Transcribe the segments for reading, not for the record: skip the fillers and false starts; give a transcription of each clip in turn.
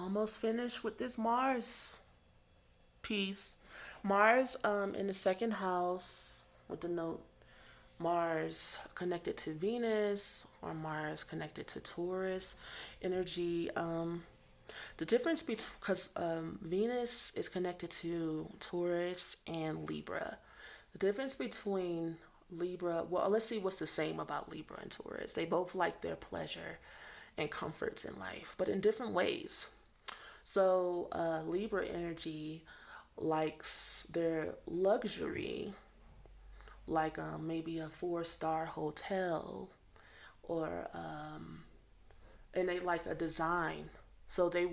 almost finished with this Mars piece. Mars in the second house with the note Mars connected to Venus or Mars connected to Taurus energy. The difference between, because Venus is connected to Taurus and Libra. The difference between Libra, well, let's see what's the same about Libra and Taurus. They both like their pleasure and comforts in life, but in different ways. So, Libra energy likes their luxury, like maybe a four-star hotel, or and they like a design. So they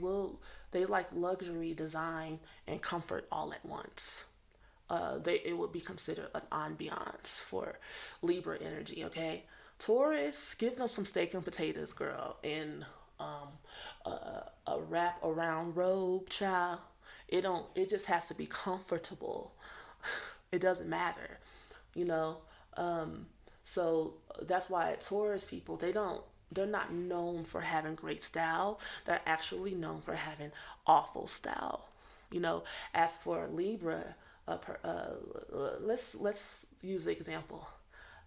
like luxury, design, and comfort all at once. It would be considered an ambiance for Libra energy. Okay, Taurus, give them some steak and potatoes, girl, and um, a wrap around robe, child. It don't. It just has to be comfortable. It doesn't matter, you know. Um, so that's why Taurus people, they're not known for having great style. They're actually known for having awful style. You know, as for Libra, let's use the example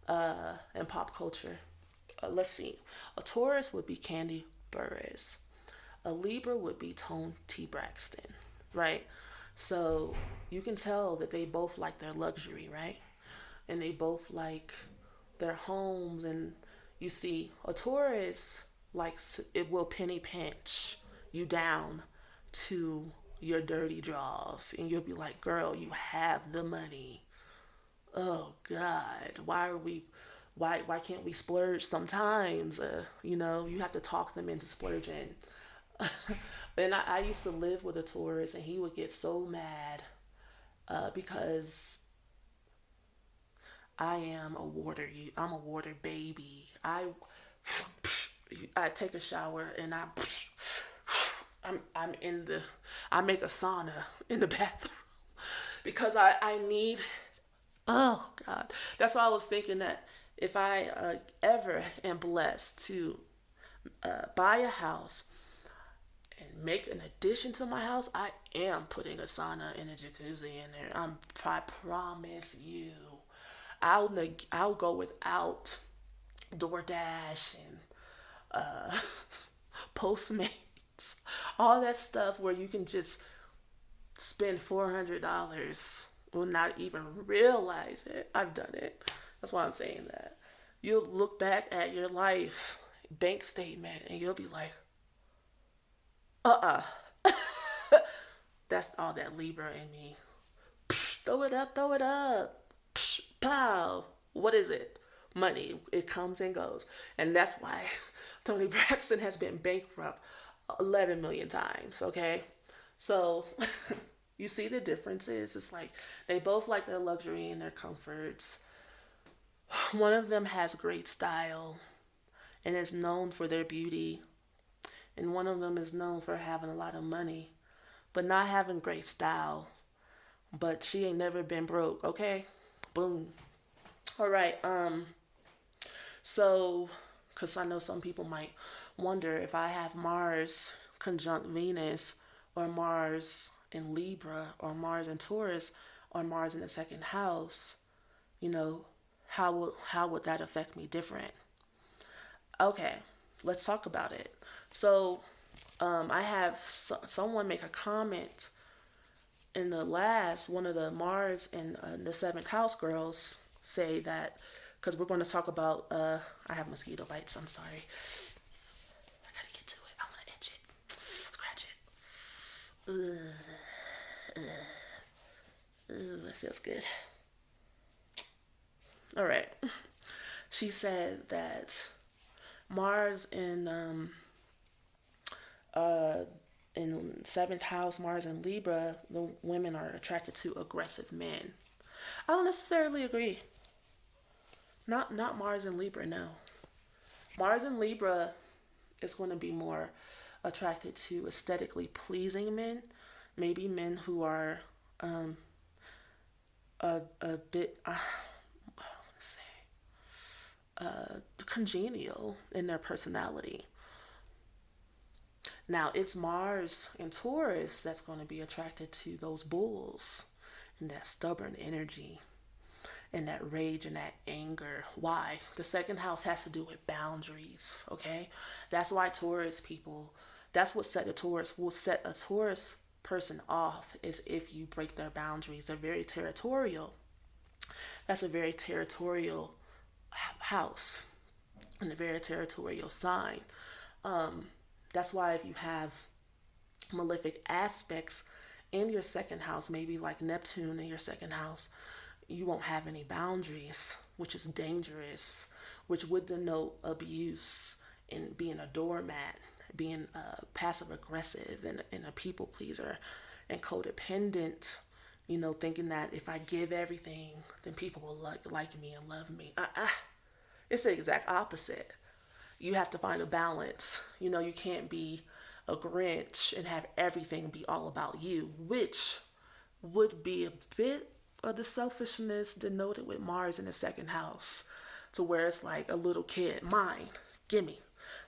in pop culture. Let's see, a Taurus would be Candy Burris. A Libra would be Tone T. Braxton, right? So you can tell that they both like their luxury, right? And they both like their homes. And you see, a Taurus likes it will penny pinch you down to your dirty draws, and you'll be like, "Girl, you have the money. Oh God, why can't we splurge sometimes? You have to talk them into splurging." And I used to live with a Taurus, and he would get so mad because I'm a water baby. I take a shower and I'm in the I make a sauna in the bathroom because I need. Oh God, that's why I was thinking that if I ever am blessed to buy a house and make an addition to my house, I am putting a sauna and a jacuzzi in there. I promise you. I'll go without DoorDash and uh, Postmates, all that stuff where you can just spend $400 will not even realize it. I've done it. That's why I'm saying that. You'll look back at your life bank statement and you'll be like, uh. That's all that Libra in me. Psh, throw it up, throw it up. Psh, pow. What is it? Money. It comes and goes. And that's why Tony Braxton has been bankrupt 11 million times, okay? So you see the differences. It's like they both like their luxury and their comforts. One of them has great style and is known for their beauty, and one of them is known for having a lot of money, but not having great style. But she ain't never been broke, okay? Boom. All right. So, because I know some people might wonder if I have Mars conjunct Venus, or Mars in Libra, or Mars in Taurus, or Mars in the second house, you know, how would that affect me different? Okay, let's talk about it. So, I have someone make a comment in the last one of the Mars and the seventh house girls say that, because we're going to talk about I have mosquito bites. I'm sorry. I gotta get to it. I want to itch it, scratch it. That feels good. All right. She said that Mars uh, in seventh house, Mars in Libra, the women are attracted to aggressive men. I don't necessarily agree. Not Mars in Libra, no. Mars in Libra is going to be more attracted to aesthetically pleasing men, maybe men who are um, a bit, I want to say, congenial in their personality. Now, it's Mars and Taurus that's going to be attracted to those bulls and that stubborn energy and that rage and that anger. Why? The second house has to do with boundaries, okay? That's why Taurus people, that's what will set a Taurus person off is if you break their boundaries. They're very territorial. That's a very territorial house and a very territorial sign. That's why if you have malefic aspects in your second house, maybe like Neptune in your second house, you won't have any boundaries, which is dangerous, which would denote abuse and being a doormat, being passive aggressive and a people pleaser and codependent, thinking that if I give everything, then people will like me and love me. It's the exact opposite. You have to find a balance. You can't be a Grinch and have everything be all about you, which would be a bit of the selfishness denoted with Mars in the second house, to where it's like a little kid, mine, gimme,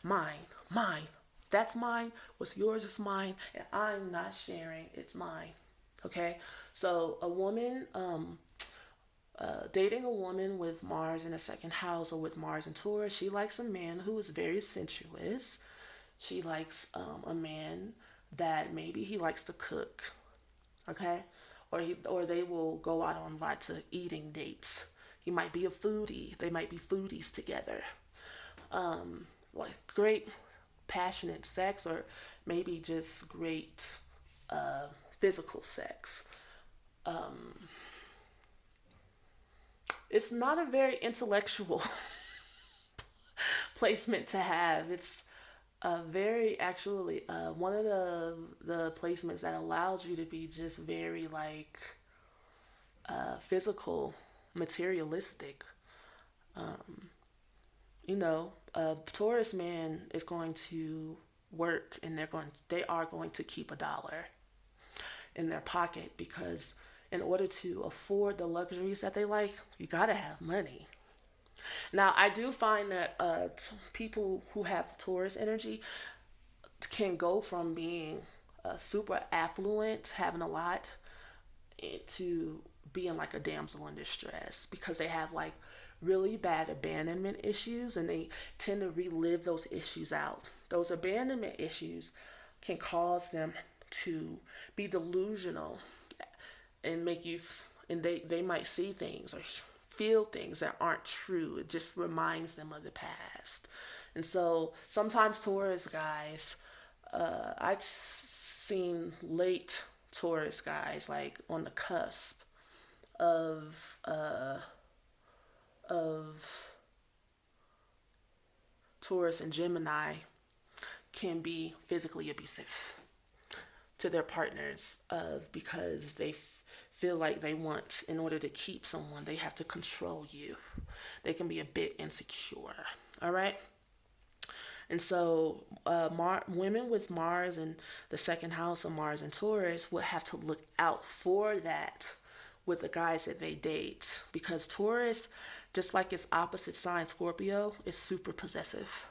mine, mine. That's mine. What's yours is mine, and I'm not sharing. It's mine. Okay, so a woman, dating a woman with Mars in the second house or with Mars and Taurus, she likes a man who is very sensuous. She likes a man that maybe he likes to cook, okay, or they will go out on lots of eating dates. He might be a foodie. They might be foodies together. Like great passionate sex, or maybe just great physical sex. It's not a very intellectual placement to have. It's very actually one of the placements that allows you to be just very like physical, materialistic. A Taurus man is going to work, and they are going to keep $1 in their pocket, because in order to afford the luxuries that they like, you gotta have money. Now, I do find that people who have Taurus energy can go from being super affluent, having a lot, to being like a damsel in distress, because they have like really bad abandonment issues, and they tend to relive those issues out. Those abandonment issues can cause them to be delusional and make you, and they might see things or feel things that aren't true. It just reminds them of the past. And so sometimes Taurus guys, I've seen late Taurus guys like on the cusp of Taurus and Gemini, can be physically abusive to their partners because they feel like they want, in order to keep someone, they have to control you. They can be a bit insecure. All right. And so women with Mars in the second house of Mars and Taurus would have to look out for that with the guys that they date, because Taurus, just like its opposite sign Scorpio, is super possessive,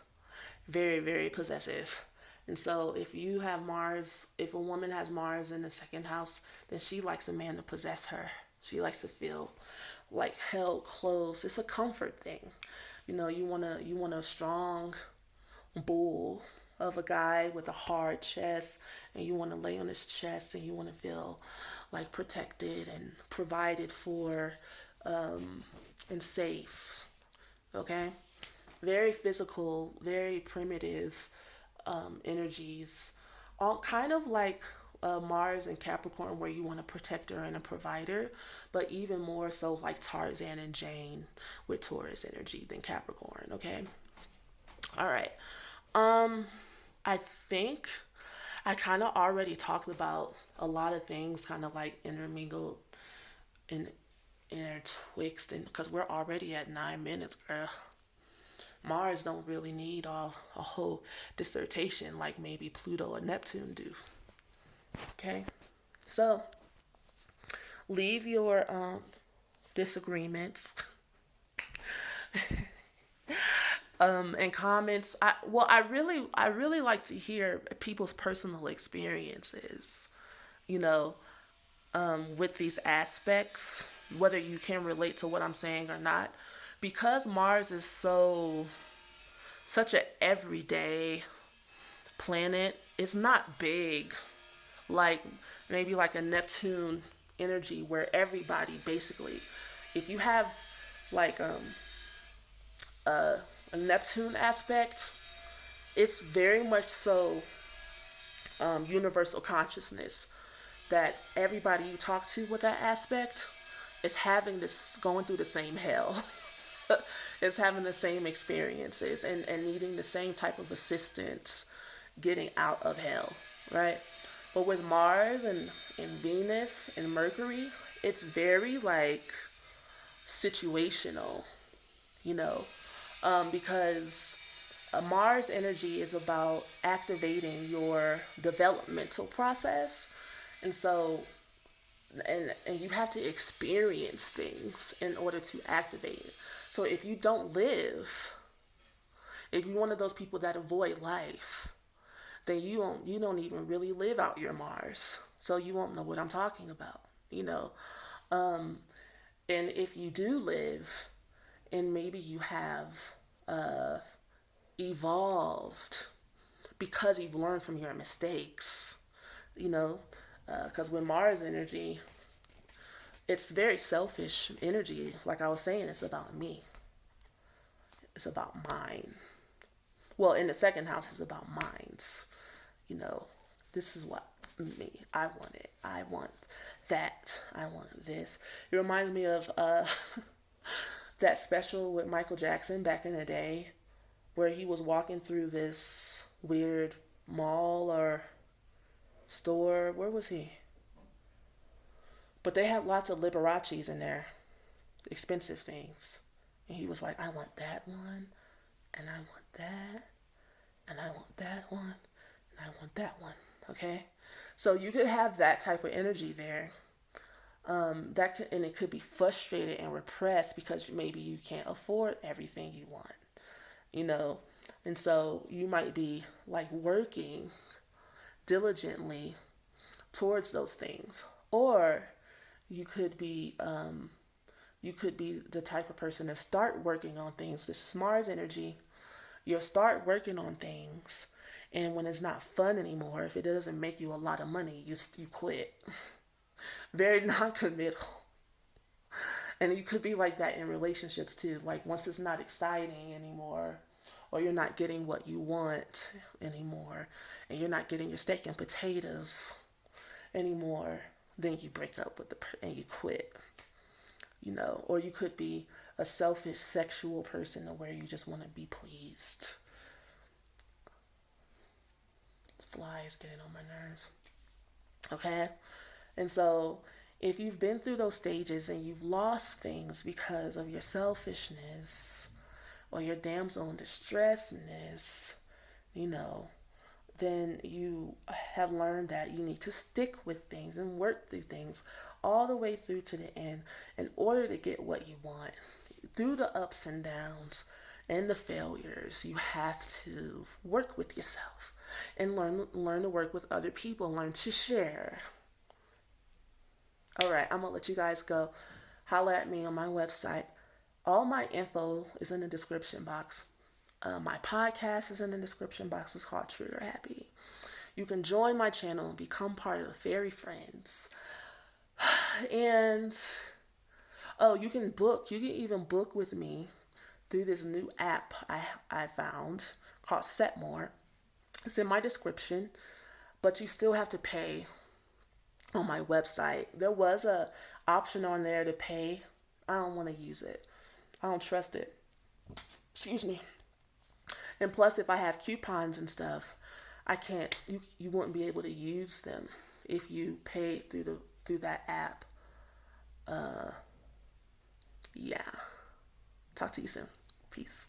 very, very possessive. And so if a woman has Mars in the second house, then she likes a man to possess her. She likes to feel like held close. It's a comfort thing. You want a strong bull of a guy with a hard chest, and you want to lay on his chest, and you want to feel like protected and provided for, and safe. Okay? Very physical, very primitive energies, all kind of like Mars and Capricorn, where you want a protector and a provider, but even more so like Tarzan and Jane with Taurus energy than Capricorn. Okay. All right. I think I kind of already talked about a lot of things, kind of like intermingled and intertwixt, and because we're already at 9 minutes, girl. Mars don't really need a whole dissertation like maybe Pluto or Neptune do. Okay, so leave your disagreements And comments. I really like to hear people's personal experiences. You know, with these aspects, whether you can relate to what I'm saying or not, because Mars is such an everyday planet. It's not big, like maybe like a Neptune energy where everybody basically, if you have like a Neptune aspect, it's very much so universal consciousness that everybody you talk to with that aspect is having this, going through the same hell. Is having the same experiences and needing the same type of assistance getting out of hell, right? But with Mars and Venus and Mercury, it's very like situational, you know, because Mars energy is about activating your developmental process. And so, and you have to experience things in order to activate it. So if you don't live, if you're one of those people that avoid life, then you don't even really live out your Mars. So you won't know what I'm talking about, you know. Um, and if you do live, and maybe you have uh, evolved because you've learned from your mistakes, you know, because with Mars energy, it's very selfish energy. Like I was saying, it's about me. It's about mine. Well, in the second house, it's about minds. You know, this is what me. I want it. I want that. I want this. It reminds me of that special with Michael Jackson back in the day, where he was walking through this weird mall or store. Where was he? But they had lots of Liberace's in there, expensive things. And he was like, I want that one, and I want that, and I want that one, and I want that one. Okay? So you could have that type of energy there. And it could be frustrated and repressed because maybe you can't afford everything you want, you know? And so you might be like working diligently towards those things. Or you could be the type of person to start working on things. This is Mars energy. You'll start working on things, and when it's not fun anymore, if it doesn't make you a lot of money, you quit. Very non-committal. And you could be like that in relationships too. Like once it's not exciting anymore, or you're not getting what you want anymore, and you're not getting your steak and potatoes anymore, then you break up with and you quit. You know, or you could be a selfish sexual person where you just want to be pleased. Flies getting on my nerves. Okay? And so if you've been through those stages and you've lost things because of your selfishness or your damsel in distressness, you know, then you have learned that you need to stick with things and work through things all the way through to the end in order to get what you want. Through the ups and downs and the failures, you have to work with yourself and learn to work with other people, learn to share. All right, I'm going to let you guys go. Holler at me on my website. All my info is in the description box. My podcast is in the description box. It's called Trigger Happy. You can join my channel and become part of the Fairy Friends. And you can even book with me through this new app I found called Set More. It's in my description, but you still have to pay on my website. There was a option on there to pay. I don't want to use it. I don't trust it. Excuse me. And plus, if I have coupons and stuff, I can't. You wouldn't be able to use them if you pay through that app. Yeah. Talk to you soon. Peace.